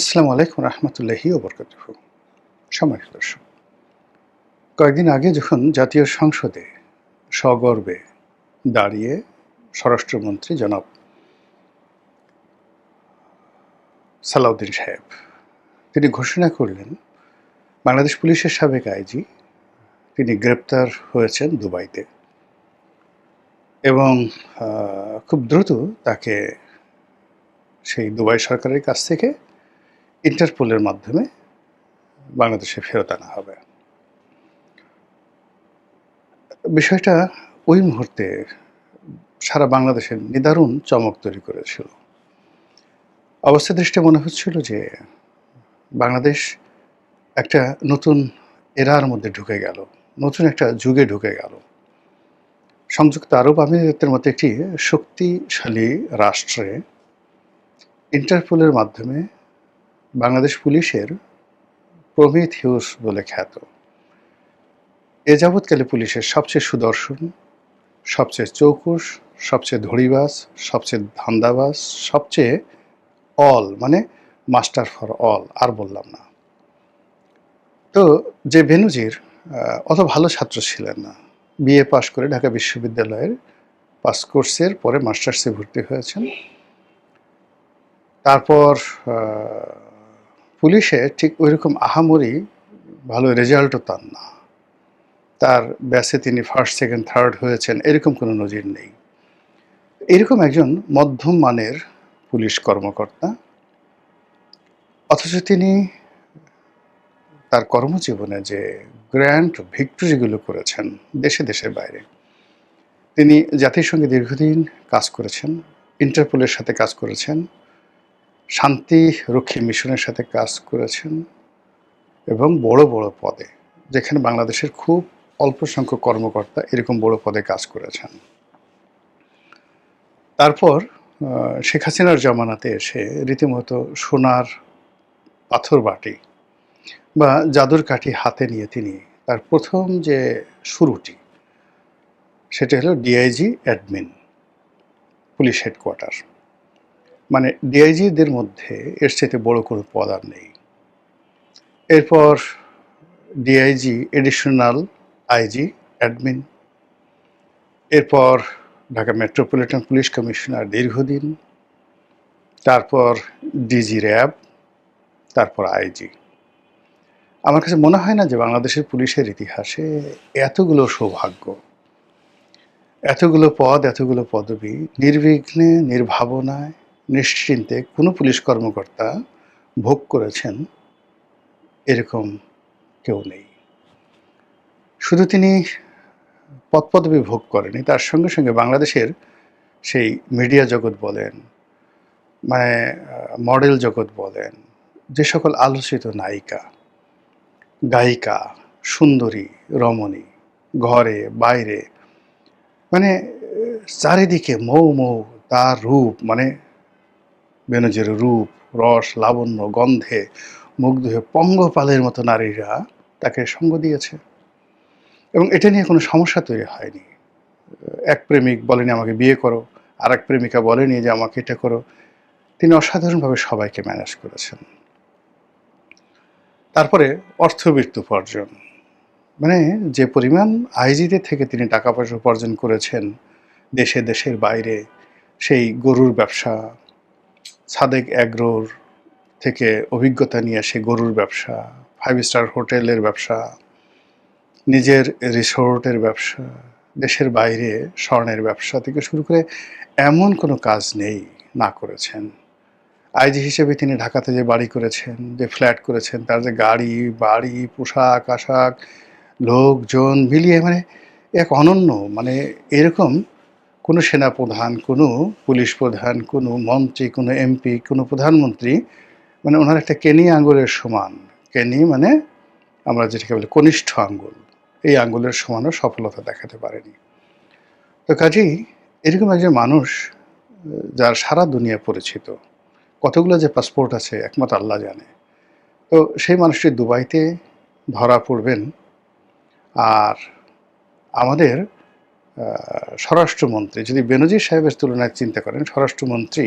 আসসালামু আলাইকুম রহমতুল্লাহি ওয়া বারাকাতুহু। সম্মানিত দর্শক, কয়েকদিন আগে যখন জাতীয় সংসদে সগর্বে দাঁড়িয়ে স্বরাষ্ট্রমন্ত্রী জনাব সালাউদ্দিন সাহেব তিনি ঘোষণা করলেন বাংলাদেশ পুলিশের সাবেক আইজি তিনি গ্রেপ্তার হয়েছেন দুবাইতে এবং খুব দ্রুত তাকে সেই দুবাই সরকারের কাছ থেকে ইন্টারপোলের মাধ্যমে বাংলাদেশে ফেরত আনা হবে। বিষয়টা ওই মুহূর্তে সারা বাংলাদেশের নিদারুণ চমক তৈরি করেছিল। অবস্থা দৃষ্টে মনে হচ্ছিল যে বাংলাদেশ একটা নতুন এরার মধ্যে ঢুকে গেল, নতুন একটা যুগে ঢুকে গেল। সংযুক্ত আরব আমিরাতের মতো একটি শক্তিশালী রাষ্ট্রে ইন্টারপোলের মাধ্যমে বাংলাদেশ পুলিশের প্রমিথিউস বলে খ্যাত এ যাবৎকালে পুলিশের সবচেয়ে সুদর্শন, সবচেয়ে চৌকুশ, সবচেয়ে ধড়িবাজ, সবচেয়ে ধান্দাবাজ, সবচেয়ে মানে মাস্টার ফর অল, আর বললাম না। তো যে বেনজির অত ভালো ছাত্র ছিলেন না, বিএ পাশ করে ঢাকা বিশ্ববিদ্যালয়ের পাস কোর্সের পরে মাস্টার্সে ভর্তি হয়েছেন। তারপর পুলিশে ঠিক ওইরকম আহামরি ভালো রেজাল্টও তার না, তার ব্যাচে তিনি ফার্স্ট, সেকেন্ড, থার্ড হয়েছেন, এরকম কোনো নজির নেই। এরকম একজন মধ্যম মানের পুলিশ কর্মকর্তা, অথচ তিনি তার কর্মজীবনে যে গ্র্যান্ড ভিক্টরিগুলো করেছেন দেশে দেশের বাইরে, তিনি জাতিসংঘে দীর্ঘদিন কাজ করেছেন, ইন্টারপোলের সাথে কাজ করেছেন, শান্তিরক্ষী মিশনের সাথে কাজ করেছেন এবং বড় বড় পদে, যেখানে বাংলাদেশের খুব অল্প সংখ্যক কর্মকর্তা এরকম বড় পদে কাজ করেছেন। তারপর শেখ হাসিনার জামানাতে এসে রীতিমতো সোনার পাথর বাটি বা জাদুর কাঠি হাতে নিয়ে তিনি তার প্রথম যে শুরুটি, সেটা হলো ডিআইজি অ্যাডমিন, পুলিশ হেডকোয়ার্টার। মানে ডিআইজিদের মধ্যে এর চাইতে বড় কোনো পদ আর নেই। এরপর ডিআইজি এডিশনাল আইজি অ্যাডমিন, এরপর ঢাকা মেট্রোপলিটন পুলিশ কমিশনার দীর্ঘদিন, তারপর ডিজি র্যাব, তারপর আইজি। আমার কাছে মনে হয় না যে বাংলাদেশের পুলিশের ইতিহাসে এতগুলো সৌভাগ্য, এতগুলো পদ, এতগুলো পদবি নির্বিঘ্নে, নির্ভাবনায়, নিশ্চিন্তে কোনো পুলিশ কর্মকর্তা ভোগ করেছেন এরকম কেউ নেই। শুধু তিনি পদপদবি ভোগ করেনি, তার সঙ্গে সঙ্গে বাংলাদেশের সেই মিডিয়া জগৎ বলেন, মানে মডেল জগৎ বলেন, যে সকল আলোচিত নায়িকা, গায়িকা, সুন্দরী, রমণী, ঘরে বাইরে, মানে চারিদিকে মৌ মৌ তার রূপ, মানে বেনজির রূপ, রস, লাবণ্য, গন্ধে মুগ্ধ হয়ে পঙ্গপালের মতো নারীরা তাকে সঙ্গ দিয়েছে এবং এটা নিয়ে কোনো সমস্যা তৈরি হয়নি। এক প্রেমিক বলেনি আমাকে বিয়ে করো, আর এক প্রেমিকা বলেনি যে আমাকে এটা করো। তিনি অসাধারণভাবে সবাইকে ম্যানেজ করেছেন। তারপরে অর্থবিত্ত উপার্জন, মানে যে পরিমাণ আইজিদের থেকে তিনি টাকা পয়সা উপার্জন করেছেন দেশে দেশের বাইরে, সেই গরুর ব্যবসা, সাদেক অ্যাগ্রোর থেকে অভিজ্ঞতা নিয়ে আসে গরুর ব্যবসা, 5 স্টার হোটেলের ব্যবসা, নিজের রিসোর্টের ব্যবসা, দেশের বাইরে স্বর্ণের ব্যবসা থেকে শুরু করে এমন কোনো কাজ নেই না করেছেন। আইজি হিসেবে তিনি ঢাকাতে যে বাড়ি করেছেন, যে ফ্ল্যাট করেছেন, তার যে গাড়ি বাড়ি, পোশাক আশাক, লোকজন মিলিয়ে মানে এক অনন্য, মানে এরকম কোনো সেনাপ্রধান, কোনো পুলিশ প্রধান, কোনো মন্ত্রী, কোনো এমপি, কোনো প্রধানমন্ত্রী, মানে ওনার একটা কেনি আঙুলের সমান, কেনি মানে আমরা যেটাকে বলি কনিষ্ঠ আঙ্গুল, এই আঙ্গুলের সমানও সফলতা দেখাতে পারেনি। তো কাজেই এরকম একজন মানুষ, যার সারা দুনিয়া পরিচিত, কতগুলো যে পাসপোর্ট আছে একমাত্র আল্লাহ জানে। তো সেই মানুষটি দুবাইতে ধরা পড়বেন, আর আমাদের স্বরাষ্ট্রমন্ত্রী, যদি বেনজির সাহেবের তুলনায় চিন্তা করেন, স্বরাষ্ট্রমন্ত্রী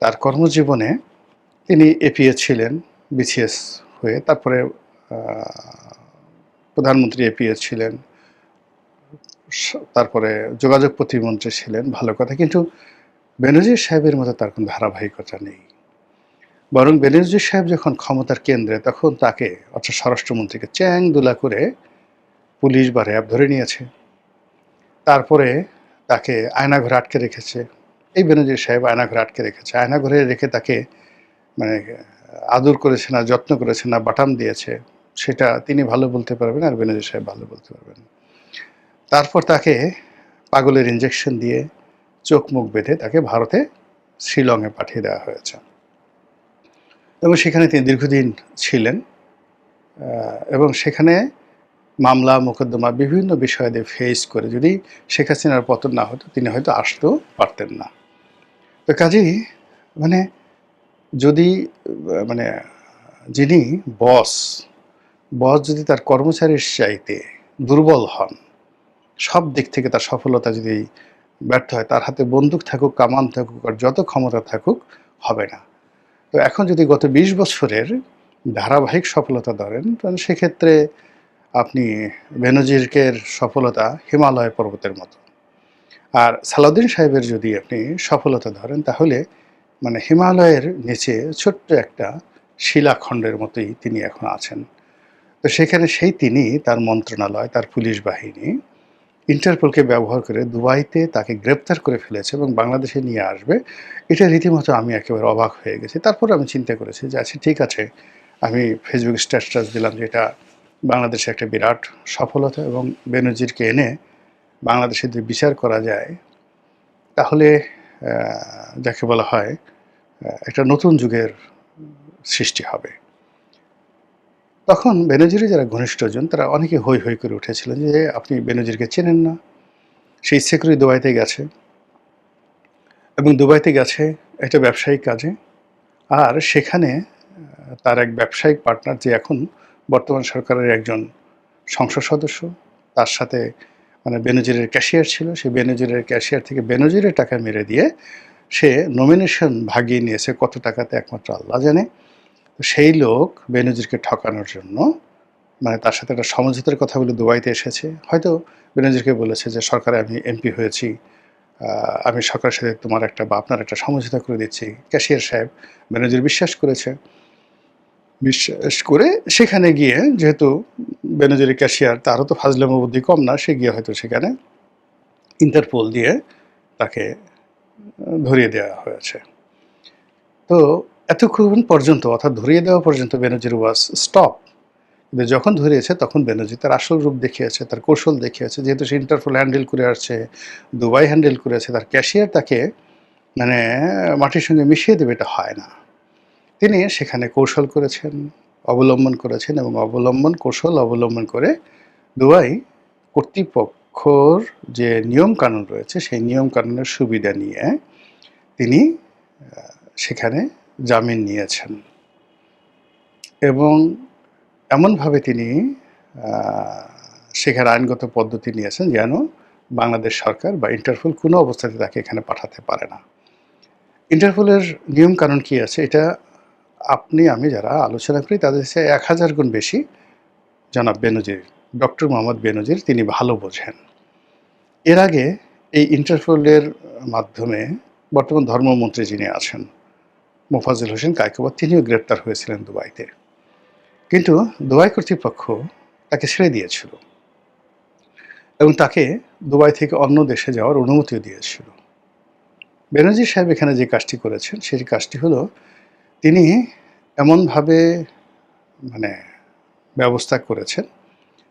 তার কর্মজীবনে তিনি এপিএ ছিলেন বিসিএস হয়ে, তারপরে প্রধানমন্ত্রী এপিএ ছিলেন, তারপরে যোগাযোগ প্রতিমন্ত্রী ছিলেন, ভালো কথা। কিন্তু বেনজির সাহেবের মতো তার কোনো ধারাবাহিকতা নেই। বরং বেনজির সাহেব যখন ক্ষমতার কেন্দ্রে, তখন তাকে অর্থাৎ স্বরাষ্ট্রমন্ত্রীকে চ্যাং দুলা করে পুলিশ বা র্যাব ধরে নিয়েছে। তারপরে তাকে আয়নাঘরে আটকে রেখেছে। এই বেনজির সাহেব আয়নাঘরে আটকে রেখেছে। আয়নাঘরে রেখে তাকে মানে আদর করেছে না, যত্ন করেছে না, বাটাম দিয়েছে, সেটা তিনি ভালো বলতে পারবেন, আর বেনজির সাহেব ভালো বলতে পারবেন। তারপর তাকে পাগলের ইঞ্জেকশন দিয়ে চোখ মুখ বেঁধে তাকে ভারতে শিলংয়ে পাঠিয়ে দেওয়া হয়েছে, এবং সেখানে তিনি দীর্ঘদিন ছিলেন। এবং সেখানে মামলা মোকদ্দমা বিভিন্ন বিষয় দিয়ে ফেস করে, যদি শেখ হাসিনার পতন না হতো তিনি হয়তো আসতেও পারতেন না। তো কাজেই মানে যদি মানে যিনি বস যদি তার কর্মচারীর চাইতে দুর্বল হন, সব দিক থেকে তার সফলতা যদি ব্যর্থ হয়, তার হাতে বন্দুক থাকুক, কামান থাকুক, আর যত ক্ষমতা থাকুক, হবে না। তো এখন যদি গত ২০ বছরের ধারাবাহিক সফলতা ধরেন, তাহলে সেক্ষেত্রে আপনি বেনজিরের সফলতা হিমালয় পর্বতের মতো। আর সালাউদ্দিন সাহেবের যদি আপনি সফলতা ধরেন, তাহলে মানে হিমালয়ের নিচে ছোট্ট একটা শিলাখণ্ডের মতোই তিনি এখন আছেন। তো সেখানে তিনি তার মন্ত্রণালয়, তার পুলিশ বাহিনী ইন্টারপোলকে ব্যবহার করে দুবাইতে তাকে গ্রেপ্তার করে ফেলেছে এবং বাংলাদেশে নিয়ে আসবে। এটা রীতিমতো আমি একেবারে অবাক হয়ে গেছি। তারপর আমি চিন্তা করেছি যে আচ্ছা ঠিক আছে, আমি ফেসবুক স্ট্যাটাস দিলাম যে এটা বাংলাদেশে একটা বিরাট সফলতা, এবং বেনজিরকে এনে বাংলাদেশে যদি বিচার করা যায়, তাহলে যাকে বলা হয় একটা নতুন যুগের সৃষ্টি হবে। তখন বেনজিরের যারা ঘনিষ্ঠজন, তারা অনেকে হৈ হৈ করে উঠেছিলেন যে আপনি বেনজিরকে চেনেন না, সে ইচ্ছে করে দুবাইতে গেছে, এবং দুবাইতে গেছে একটা ব্যবসায়িক কাজে। আর সেখানে তার এক ব্যবসায়িক পার্টনার, যে এখন বর্তমান সরকারের একজন সংসদ সদস্য, তার সাথে মানে বেনজিরের ক্যাশিয়ার ছিল, সেই বেনজিরের ক্যাশিয়ার থেকে বেনজিরের টাকা মেরে দিয়ে সে নমিনেশন ভাগিয়ে নিয়েছে, কত টাকাতে একমাত্র আল্লাহ জানে। সেই লোক বেনজিরকে ঠকানোর জন্য মানে তার সাথে একটা সমঝোতার কথা বলে দুবাইতে এসেছে। হয়তো বেনজিরকে বলেছে যে সরকারে আমি এমপি হয়েছি, আমি সরকারের সাথে তোমার একটা বা আপনার একটা সমঝোতা করে দিচ্ছি। ক্যাশিয়ার সাহেব বেনজির বিশ্বাস করেছে। বিশ্বাস করে সেখানে গিয়ে, যেহেতু বেনজিরের ক্যাশিয়ার, তারও তো ফাজলামো বুদ্ধি কম না, সে গিয়ে হয়তো সেখানে ইন্টারপোল দিয়ে তাকে ধরিয়ে দেওয়া হয়েছে। তো এতক্ষণ পর্যন্ত, অর্থাৎ ধরিয়ে দেওয়া পর্যন্ত বেনজির ওয়াজ স্টপ। কিন্তু যখন ধরিয়েছে তখন বেনজির তার আসল রূপ দেখিয়েছে, তার কৌশল দেখিয়েছে। যেহেতু সে ইন্টারপোল হ্যান্ডেল করে আসছে, দুবাই হ্যান্ডেল করেছে, তার ক্যাশিয়ার তাকে মানে মাটির সঙ্গে মিশিয়ে দেবে, এটা হয় না। তিনি সেখানে কৌশল করেছেন, অবলম্বন করেছেন, এবং কৌশল অবলম্বন করে দুবাই কর্তৃপক্ষর যে নিয়মকানুন রয়েছে, সেই নিয়মকানুনের সুবিধা নিয়ে তিনি সেখানে জামিন নিয়েছেন, এবং এমনভাবে তিনি সেখানে আইনগত পদ্ধতি নিয়েছেন যেন বাংলাদেশ সরকার বা ইন্টারপোল কোনো অবস্থাতে তাকে এখানে পাঠাতে পারে না। ইন্টারপোলের নিয়মকানুন কী আছে, এটা আপনি আমি যারা আলোচনা করি তাদের চেয়ে ১,০০০ গুণ বেশি জনাব বেনজির, ডক্টর মোহাম্মদ বেনজির, তিনি ভালো বোঝেন। এর আগে এই ইন্টারপোলের মাধ্যমে বর্তমান ধর্মমন্ত্রী যিনি আছেন, মোফাজ্জল হোসেন কায়কোবাদ, তিনিও গ্রেপ্তার হয়েছিলেন দুবাইতে। কিন্তু দুবাই কর্তৃপক্ষ তাকে ছেড়ে দিয়েছিল, এবং তাকে দুবাই থেকে অন্য দেশে যাওয়ার অনুমতিও দিয়েছিল। বেনজির সাহেব এখানে যে কাজটি করেছেন, সেই কাজটি হলো তিনি এমনভাবে মানে ব্যবস্থা করেছেন,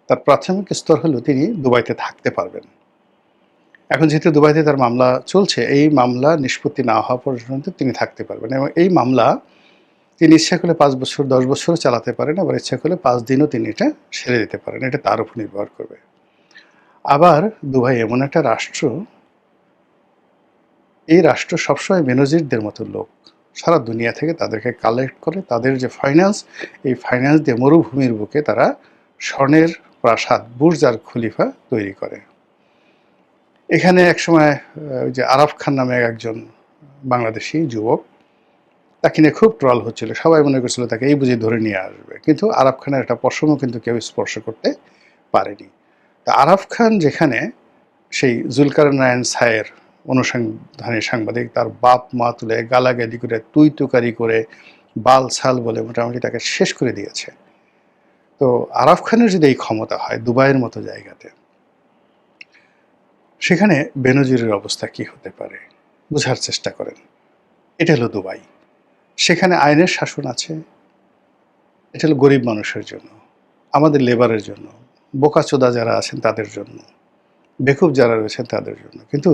তার প্রাথমিক স্তর হলো তিনি দুবাইতে থাকতে পারবেন। এখন যেহেতু দুবাইতে তার মামলা চলছে, এই মামলা নিষ্পত্তি না হওয়া পর্যন্ত তিনি থাকতে পারবেন, এবং এই মামলা তিনি ইচ্ছা করলে ৫ বছর ১০ বছরও চালাতে পারেন, আবার ইচ্ছা করলে ৫ দিনও তিনি এটা ছেড়ে দিতে পারেন। এটা তার উপর নির্ভর করবে। আবার দুবাই এমন একটা রাষ্ট্র, এই রাষ্ট্র সবসময় বেনজিরদের মতো লোক সারা দুনিয়া থেকে তাদেরকে কালেক্ট করে, তাদের যে ফাইন্যান্স, এই ফাইন্যান্স দিয়ে মরুভূমির বুকে তারা স্বর্ণের প্রাসাদ, বুর্জ আর খলিফা তৈরি করে। এখানে একসময় ওই যে আরাফ খান নামে একজন বাংলাদেশি যুবক, তাকে নিয়ে খুব ট্রল হচ্ছিল, সবাই মনে করছিল তাকে এই বুঝি ধরে নিয়ে আসবে, কিন্তু আরাফ খানের একটা পশমও কিন্তু কেউ স্পর্শ করতে পারেনি। তা আরাফ খান যেখানে সেই জুলকারনায়ন সায়ের অনুসন্ধানী সাংবাদিক তার বাপ মা তুলে গালাগালি করে তুই তুকারি করে বাল ছাল বলে মোটামুটি তাকে শেষ করে দিয়েছে, তো আরাফ খানের যদি এই ক্ষমতা হয় দুবাইয়ের মতো জায়গাতে, সেখানে বেনজিরের অবস্থা কি হতে পারে বোঝার চেষ্টা করেন। এটা হলো দুবাই, সেখানে আইনের শাসন আছে, এটা হলো গরিব মানুষের জন্য, আমাদের লেবারের জন্য, বোকাচোদা যারা আছেন তাদের জন্য, বেকুব যারা রয়েছেন তাদের জন্য। কিন্তু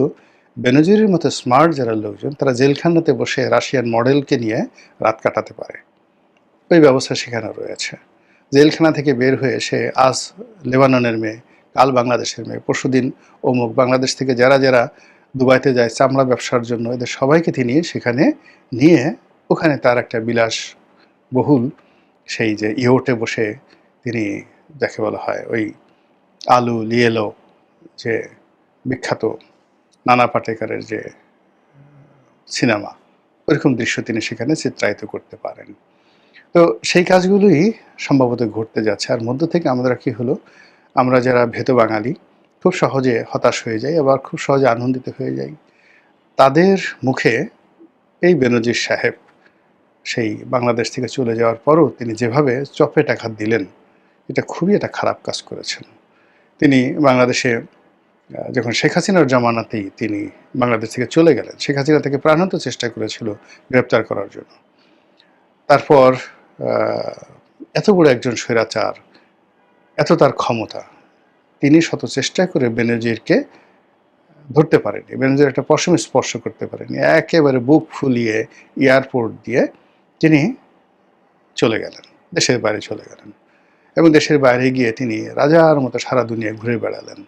বেনজিরের মতো স্মার্ট যারা লোকজন তারা জেলখানাতে বসে রাশিয়ান মডেলকে নিয়ে রাত কাটাতে পারে, ওই ব্যবস্থা সেখানে রয়েছে। জেলখানা থেকে বের হয়ে সে আজ লেবাননের মেয়ে, কাল বাংলাদেশের মেয়ে, পরশুদিন অমুক, বাংলাদেশ থেকে যারা যারা দুবাইতে যায় চামড়া ব্যবসার জন্য, এদের সবাইকে তিনি সেখানে নিয়ে ওখানে তার একটা বিলাস বহুল সেই যে ইয়োটে বসে তিনি, যাকে বলা হয় ওই আলু লিয়েলো, যে বিখ্যাত নানা পাটেকরের যে সিনেমা, ওইরকম দৃশ্য তিনি সেখানে চিত্রায়িত করতে পারেন। তো সেই কাজগুলোই সম্ভবত ঘটতে যাচ্ছে। আর মধ্য থেকে আমরা কি হলো, আমরা যারা ভেতো বাঙালি খুব সহজে হতাশ হয়ে যাই, আবার খুব সহজে আনন্দিত হয়ে যাই। তাদের মুখে এই বেনজির সাহেব সেই বাংলাদেশ থেকে চলে যাওয়ার পরও তিনি যেভাবে চপেটাঘাত দিলেন, এটা খুবই একটা খারাপ কাজ করেছেন। তিনি বাংলাদেশে যখন শেখ হাসিনার জামানাতেই তিনি বাংলাদেশ থেকে চলে গেলেন, শেখ হাসিনা তাকে প্রাণান্ত চেষ্টা করেছিল গ্রেপ্তার করার জন্য। তারপর এত বড় একজন স্বৈরাচার, এত তার ক্ষমতা, তিনি শত চেষ্টা করে বেনজিরকে ধরতে পারেনি, বেনজির একটা পশম স্পর্শ করতে পারেনি, একেবারে বুক ফুলিয়ে এয়ারপোর্ট দিয়ে তিনি চলে গেলেন, দেশের বাইরে চলে গেলেন, এবং দেশের বাইরে গিয়ে তিনি রাজার মতো সারা দুনিয়া ঘুরে বেড়ালেন।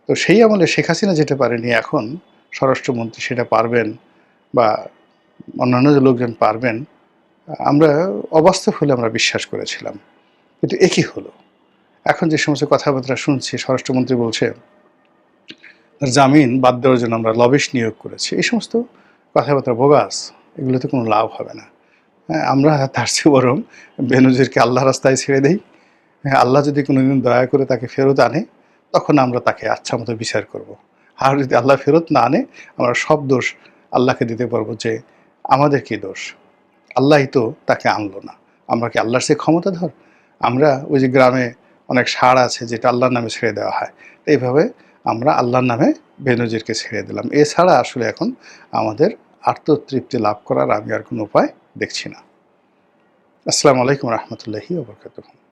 তো সেই আমলে শেখ হাসিনা যেটা পারেনি, এখন স্বরাষ্ট্রমন্ত্রী সেটা পারবেন বা অন্যান্য যে লোকজন পারবেন, আমরা অবাস্তব হলে আমরা বিশ্বাস করেছিলাম। কিন্তু একই হলো, এখন যে সমস্ত কথাবার্তা শুনছি, স্বরাষ্ট্রমন্ত্রী বলছে জামিন বাদ দেওয়ার জন্য আমরা লবিস্ট নিয়োগ করেছি, এই সমস্ত কথাবার্তা বোগাস, এগুলোতে কোনো লাভ হবে না। হ্যাঁ, আমরা তার চেয়ে বরং বেনজিরকে আল্লাহ রাস্তায় ছেড়ে দেই। হ্যাঁ, আল্লাহ যদি কোনোদিন দয়া করে তাকে ফেরত আনে, তখন আমরা তাকে আচ্ছা মতো বিচার করব। আর যদি আল্লাহ ফেরত না আনে, আমরা সব দোষ আল্লাহকে দিতে পারবো যে আমাদের কি দোষ, আল্লাহই তো তাকে আনলো না, আমরা কি আল্লাহর সে ক্ষমতাধর? আমরা ওই যে গ্রামে অনেক ষাঁড় আছে যেটা আল্লাহর নামে ছেড়ে দেওয়া হয়, এইভাবে আমরা আল্লাহর নামে বেনজিরকে ছেড়ে দিলাম। এছাড়া আসলে এখন আমাদের আত্মতৃপ্তি লাভ করার আমি আর কোনো উপায় দেখছি না। আসসালামু আলাইকুম রহমতুল্লাহি ওয়া বারাকাতুহু।